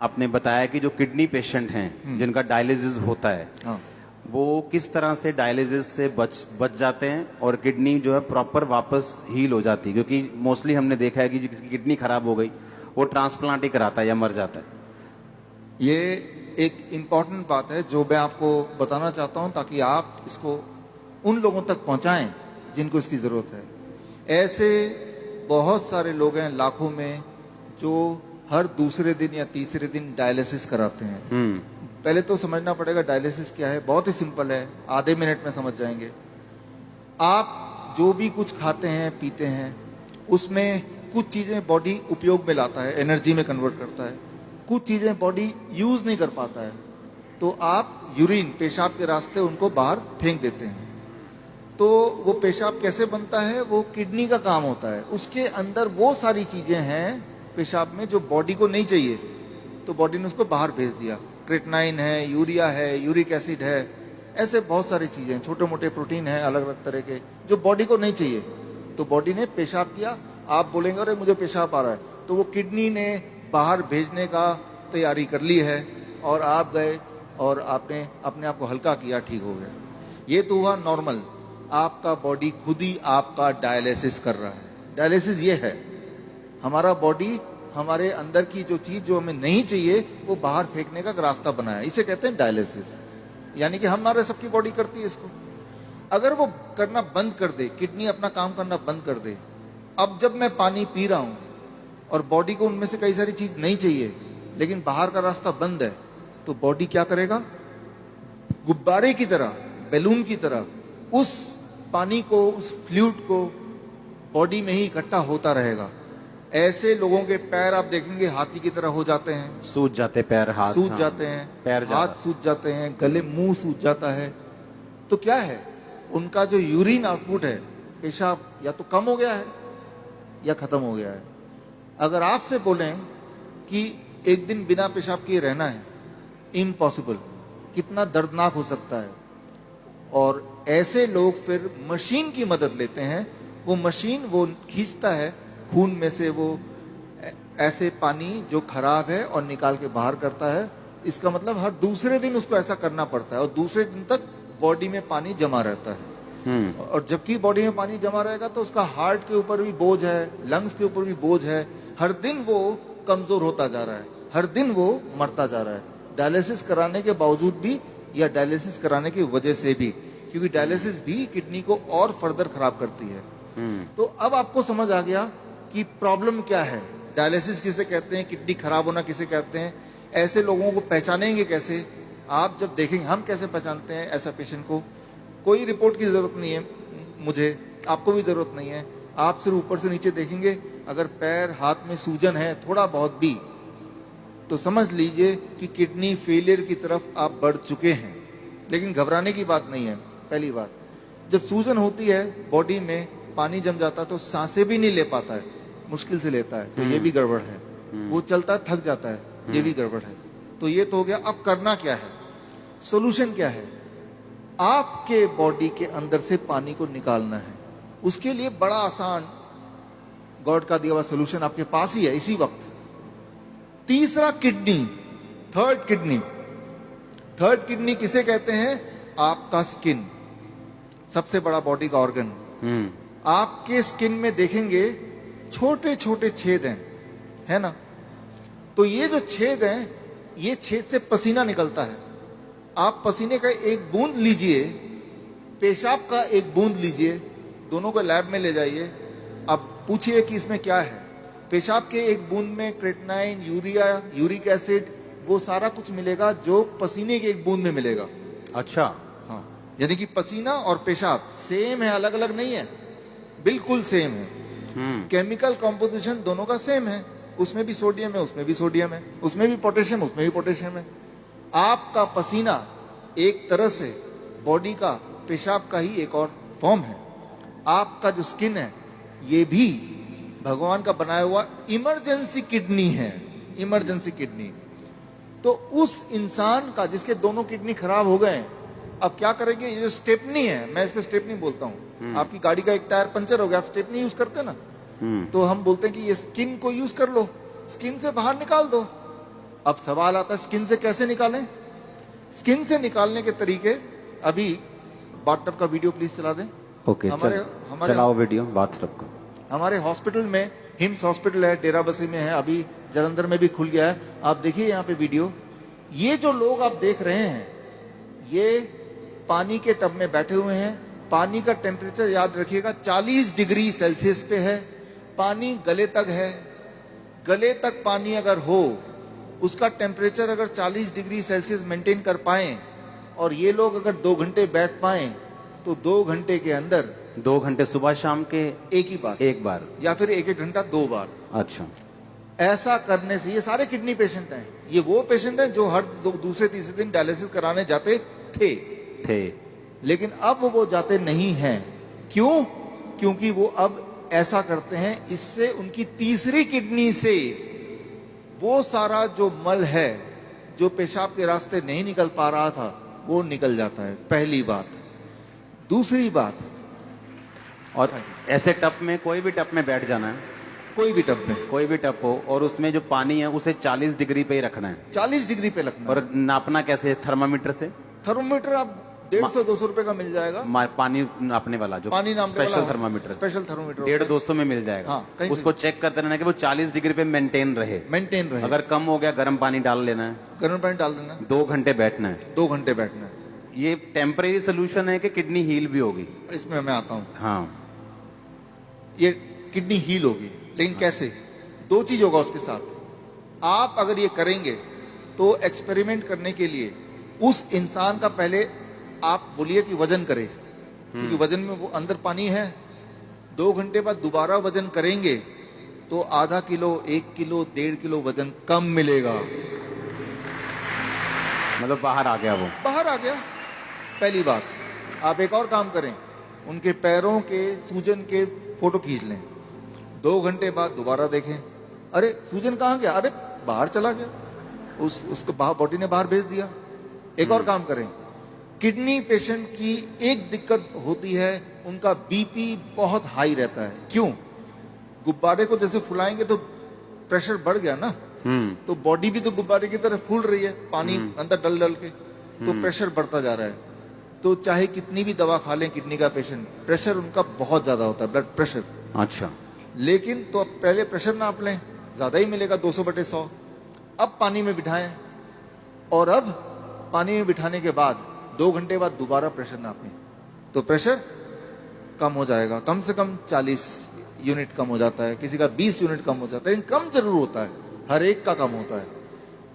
आपने बताया कि जो किडनी पेशेंट हैं जिनका डायलिसिस होता है, हाँ। वो किस तरह से डायलिसिस से बच जाते हैं और किडनी जो है प्रॉपर वापस हील हो जाती है, क्योंकि मोस्टली हमने देखा है कि जिसकी किडनी खराब हो गई वो ट्रांसप्लांट ही कराता है या मर जाता है। ये एक इम्पॉर्टेंट बात है जो मैं आपको बताना चाहता हूं ताकि आप इसको उन लोगों तक पहुंचाएं जिनको इसकी जरूरत है। ऐसे बहुत सारे लोग हैं लाखों में जो हर दूसरे दिन या तीसरे दिन डायलिसिस कराते हैं। पहले तो समझना पड़ेगा डायलिसिस क्या है। बहुत ही सिंपल है, आधे मिनट में समझ जाएंगे। आप जो भी कुछ खाते हैं पीते हैं उसमें कुछ चीजें बॉडी उपयोग में लाता है, एनर्जी में कन्वर्ट करता है, कुछ चीजें बॉडी यूज नहीं कर पाता है, तो आप यूरिन पेशाब के रास्ते उनको बाहर फेंक देते हैं। तो वो पेशाब कैसे बनता है, वो किडनी का काम होता है। उसके अंदर वो सारी चीजें हैं पेशाब में जो बॉडी को नहीं चाहिए, तो बॉडी ने उसको बाहर भेज दिया। क्रेटनाइन है, यूरिया है, यूरिक एसिड है, ऐसे बहुत सारी चीजें, छोटे मोटे प्रोटीन है अलग अलग तरह के जो बॉडी को नहीं चाहिए, तो बॉडी ने पेशाब किया। आप बोलेंगे अरे मुझे पेशाब आ रहा है, तो वो किडनी ने बाहर भेजने का तैयारी कर ली है और आप गए और आपने अपने आप को हल्का किया, ठीक हो गया। ये तो हुआ नॉर्मल। आपका बॉडी खुद ही आपका डायलिसिस कर रहा है। डायलिसिस ये है, हमारा बॉडी हमारे अंदर की जो चीज जो हमें नहीं चाहिए वो बाहर फेंकने का रास्ता बनाया, इसे कहते हैं डायलिसिस। यानी कि हमारे सबकी बॉडी करती है इसको। अगर वो करना बंद कर दे, किडनी अपना काम करना बंद कर दे, अब जब मैं पानी पी रहा हूं और बॉडी को उनमें से कई सारी चीज नहीं चाहिए लेकिन बाहर का रास्ता बंद है, तो बॉडी क्या करेगा, गुब्बारे की तरह, बैलून की तरह उस पानी को, उस फ्लूइड को बॉडी में ही इकट्ठा होता रहेगा। ऐसे लोगों के पैर आप देखेंगे हाथी की तरह हो जाते हैं, सूज जाते पैर, हाथ सूज हाँ, जाते हैं, पैर हाथ सूज जाते हैं, गले मुंह सूज जाता है। तो क्या है, उनका जो यूरिन आउटपुट है, पेशाब या तो कम हो गया है या खत्म हो गया है। अगर आपसे बोलें कि एक दिन बिना पेशाब किए रहना है, इम्पॉसिबल, कितना दर्दनाक हो सकता है। और ऐसे लोग फिर मशीन की मदद लेते हैं। वो मशीन वो खींचता है खून में से वो ऐसे पानी जो खराब है और निकाल के बाहर करता है। इसका मतलब हर दूसरे दिन उसको ऐसा करना पड़ता है और दूसरे दिन तक बॉडी में पानी जमा रहता है। और जबकि बॉडी में पानी जमा रहेगा तो उसका हार्ट के ऊपर भी बोझ है, लंग्स के ऊपर भी बोझ है। हर दिन वो कमजोर होता जा रहा है, हर दिन वो मरता जा रहा है, डायलिसिस कराने के बावजूद भी या डायलिसिस कराने की वजह से भी, क्योंकि डायलिसिस भी किडनी को और फर्दर खराब करती है। तो अब आपको समझ आ गया कि प्रॉब्लम क्या है, डायलिसिस किसे कहते हैं, किडनी खराब होना किसे कहते हैं। ऐसे लोगों को पहचानेंगे कैसे, आप जब देखेंगे। हम कैसे पहचानते हैं ऐसा पेशेंट को, कोई रिपोर्ट की जरूरत नहीं है मुझे, आपको भी जरूरत नहीं है। आप सिर्फ ऊपर से नीचे देखेंगे, अगर पैर हाथ में सूजन है थोड़ा बहुत भी, तो समझ लीजिए कि किडनी फेलियर की तरफ आप बढ़ चुके हैं। लेकिन घबराने की बात नहीं है। पहली बात, जब सूजन होती है, बॉडी में पानी जम जाता है तो सांसें भी नहीं ले पाता है, मुश्किल से लेता है, तो ये भी गड़बड़ है। वो चलता है, थक जाता है, ये भी गड़बड़ है। तो ये तो हो गया। अब करना क्या है, सोल्यूशन क्या है, आपके बॉडी के अंदर से पानी को निकालना है। उसके लिए बड़ा आसान गॉड का दिया हुआ सोल्यूशन आपके पास ही है इसी वक्त। तीसरा kidney, third kidney. Third kidney किसे कहते हैं, आपका स्किन, सबसे बड़ा बॉडी का ऑर्गन। आपके स्किन में देखेंगे छोटे छोटे छेद हैं, है ना। तो ये जो छेद हैं, ये छेद से पसीना निकलता है। आप पसीने का एक बूंद लीजिए, पेशाब का एक बूंद लीजिए, दोनों को लैब में ले जाइए। अब पूछिए कि इसमें क्या है। पेशाब के एक बूंद में क्रेटनाइन, यूरिया, यूरिक एसिड, वो सारा कुछ मिलेगा जो पसीने के एक बूंद में मिलेगा। अच्छा, हाँ, यानी कि पसीना और पेशाब सेम है, अलग अलग नहीं है, बिल्कुल सेम है। केमिकल कॉम्पोजिशन दोनों का सेम है, उसमें भी सोडियम है, उसमें भी सोडियम है, उसमें भी पोटेशियम, उसमें भी पोटेशियम है। आपका पसीना एक तरह से बॉडी का पेशाब का ही एक और फॉर्म है। आपका जो स्किन है, ये भी भगवान का बनाया हुआ इमरजेंसी किडनी है, इमरजेंसी किडनी। तो उस इंसान का जिसके दोनों किडनी खराब हो गए, अब क्या करेंगे, ये जो स्टेपनी है, मैं इसको स्टेपनी बोलता हूँ। आपकी गाड़ी का एक टायर पंचर हो गया, आप स्टेपनी यूज करते ना, तो हम बोलते हैं कि ये स्किन को यूज कर लो, स्किन से बाहर निकाल दो। अब सवाल आता है स्किन से कैसे निकालें। स्किन से निकालने के तरीके, अभी बाथटब का वीडियो प्लीज चला दें। ओके, चलाओ वीडियो बाथटब का। हमारे हॉस्पिटल में, हिम्स हॉस्पिटल है, डेराबस्सी में है, अभी जलंधर में भी खुल गया है। आप देखिए यहाँ पे वीडियो। ये जो लोग आप देख रहे हैं, ये पानी के टब में बैठे हुए हैं। पानी का टेम्परेचर याद रखिएगा 40 डिग्री सेल्सियस पे है। पानी गले तक है। गले तक पानी अगर हो, उसका टेम्परेचर अगर 40 डिग्री सेल्सियस मेंटेन कर पाए, और ये लोग अगर 2 घंटे बैठ पाए, तो 2 घंटे के अंदर 2 घंटे सुबह शाम के एक बार या फिर 1-1 घंटा 2 बार। अच्छा, ऐसा करने से, ये सारे किडनी पेशेंट हैं, ये वो पेशेंट हैं जो हर दूसरे तीसरे दिन डायलिसिस कराने जाते थे, लेकिन अब वो जाते नहीं हैं। क्यों? क्योंकि वो अब ऐसा करते हैं, इससे उनकी तीसरी किडनी से वो सारा जो मल है, जो पेशाब के रास्ते नहीं निकल पा रहा था, वो निकल जाता है। पहली बात। दूसरी बात, और ऐसे टप में, कोई भी टप में बैठ जाना है, कोई भी टब में, कोई भी टप हो, और उसमें जो पानी है उसे 40 डिग्री पे ही रखना है। 40 डिग्री पे रखना। और नापना कैसे? थर्मामीटर से। थर्मोमीटर आप 150-200 रुपए का मिल जाएगा। पानी नापने वाला, जो पानी नापने वाला स्पेशल थर्मामीटर, स्पेशल थर्मोमीटर 150-200 में मिल जाएगा। हाँ, कहीं उसको चेक करते रहना कि वो 40 डिग्री पे मेंटेन रहे। अगर कम हो गया, गर्म पानी डाल लेना है, गर्म पानी डाल देना, 2 घंटे बैठना है। 2 घंटे बैठना है। ये टेम्परेरी सोल्यूशन है कि किडनी हील भी होगी? इसमें मैं आता हूँ। हाँ, ये किडनी हील होगी, लेकिन कैसे? 2 चीज होगा उसके साथ। आप अगर ये करेंगे तो एक्सपेरिमेंट करने के लिए उस इंसान का पहले आप बोलिए कि वजन करे, क्योंकि वजन में वो अंदर पानी है। 2 घंटे बाद दोबारा वजन करेंगे तो आधा किलो, 1 किलो, 1.5 किलो वजन कम मिलेगा। मतलब बाहर आ गया, वो बाहर आ गया। पहली बात। आप एक और काम करें, उनके पैरों के सूजन के फोटो खींच लें। 2 घंटे बाद दोबारा देखें, अरे सूजन कहाँ गया? अरे बाहर चला गया, उसको बॉडी ने बाहर भेज दिया। एक और काम करें, किडनी पेशेंट की एक दिक्कत होती है, उनका बीपी बहुत हाई रहता है। क्यों? गुब्बारे को जैसे फुलाएंगे तो प्रेशर बढ़ गया ना, तो बॉडी भी तो गुब्बारे की तरह फूल रही है, पानी अंदर डल डल के, तो प्रेशर बढ़ता जा रहा है। तो चाहे कितनी भी दवा खा लें किडनी का पेशेंट, प्रेशर उनका बहुत ज्यादा होता है, ब्लड प्रेशर। अच्छा, लेकिन तो अब पहले प्रेशर नाप लें, ज्यादा ही मिलेगा, 200/100। अब पानी में बिठाएं, और अब पानी में बिठाने के बाद 2 घंटे बाद दोबारा प्रेशर नापें, तो प्रेशर कम हो जाएगा। कम से कम 40 यूनिट कम हो जाता है, किसी का 20 यूनिट कम हो जाता है, लेकिन कम जरूर होता है, हर एक का कम होता है।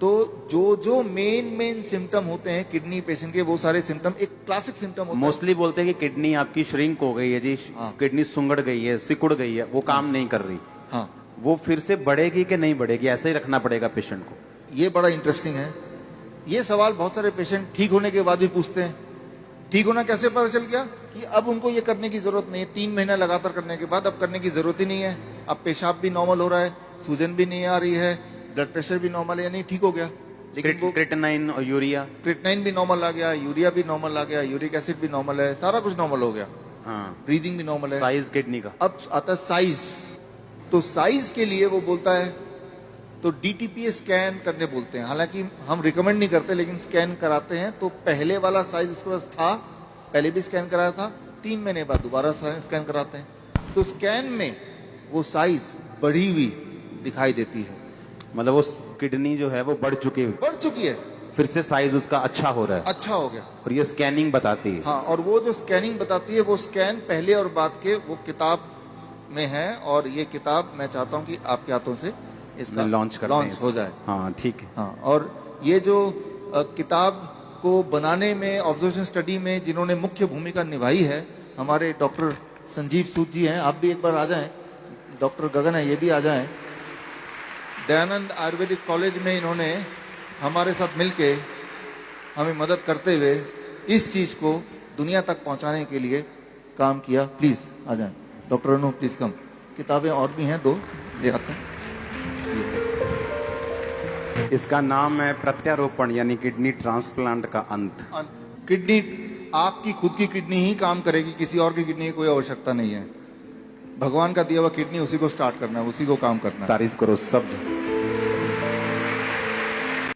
तो जो मेन सिम्टम होते हैं किडनी पेशेंट के, वो सारे सिम्टम एक क्लासिक सिम्टम होता है। मोस्टली बोलते हैं कि किडनी आपकी श्रिंक हो गई है जी, हाँ। किडनी सुंगड़ गई है, सिकुड़ गई है, वो काम नहीं कर रही। हाँ, वो फिर से बढ़ेगी कि नहीं बढ़ेगी, ऐसे ही रखना पड़ेगा पेशेंट को? ये बड़ा इंटरेस्टिंग है। ये सवाल बहुत सारे पेशेंट ठीक होने के बाद भी पूछते हैं। ठीक होना कैसे पता चल गया? कि अब उनको ये करने की जरूरत नहीं है। 3 महीना लगातार करने के बाद अब करने की जरूरत ही नहीं है। अब पेशाब भी नॉर्मल हो रहा है, सूजन भी नहीं आ रही है, ब्लड प्रेशर भी नॉर्मल है, यानी ठीक हो गया। लेकिन वो क्रिएटिनिन और यूरिया, क्रिएटिनिन भी नॉर्मल आ गया, यूरिया भी नॉर्मल आ गया, यूरिक एसिड भी नॉर्मल है, सारा कुछ नॉर्मल हो गया। हाँ, ब्रीदिंग भी नॉर्मल है। साइज किडनी का। अब आता है साइज। तो साइज के लिए वो बोलता है, तो डीटीपीए स्कैन करने बोलते हैं। हालांकि हम रिकमेंड नहीं करते, लेकिन स्कैन कराते हैं। तो पहले वाला साइज उसके पास था, पहले भी स्कैन कराया था, 3 महीने बाद दोबारा स्कैन कराते हैं। तो स्कैन में वो साइज बढ़ी हुई दिखाई देती है, मतलब वो किडनी जो है वो बढ़ चुकी है, बढ़ चुकी है, फिर से साइज उसका अच्छा हो रहा है, अच्छा हो गया। और ये स्कैनिंग बताती है। हाँ, और वो जो स्कैनिंग बताती है, वो स्कैन पहले और बाद के वो किताब में है। और ये किताब मैं चाहता हूँ कि आपके हाथों से इसका लॉन्च हो जाए। हाँ, ठीक है। हाँ, और ये जो किताब को बनाने में, ऑब्जर्वेशन स्टडी में जिन्होंने मुख्य भूमिका निभाई है, हमारे डॉक्टर संजीव सूद जी हैं। आप भी एक बार आ जाएं। डॉक्टर गगन है, ये भी आ जाएं। दयानंद आयुर्वेदिक कॉलेज में इन्होंने हमारे साथ मिलके हमें मदद करते हुए इस चीज को दुनिया तक पहुंचाने के लिए काम किया। प्लीज आ जाएं। Doctor Anu, please come. किताबें और भी हैं, 2 ले आते हैं। इसका नाम है प्रत्यारोपण, यानी किडनी ट्रांसप्लांट का अंत। किडनी, आपकी खुद की किडनी ही काम करेगी, किसी और की किडनी की कोई आवश्यकता नहीं है। भगवान का दिया हुआ किडनी, उसी को स्टार्ट करना है, उसी को काम करना है। तारीफ करो सब।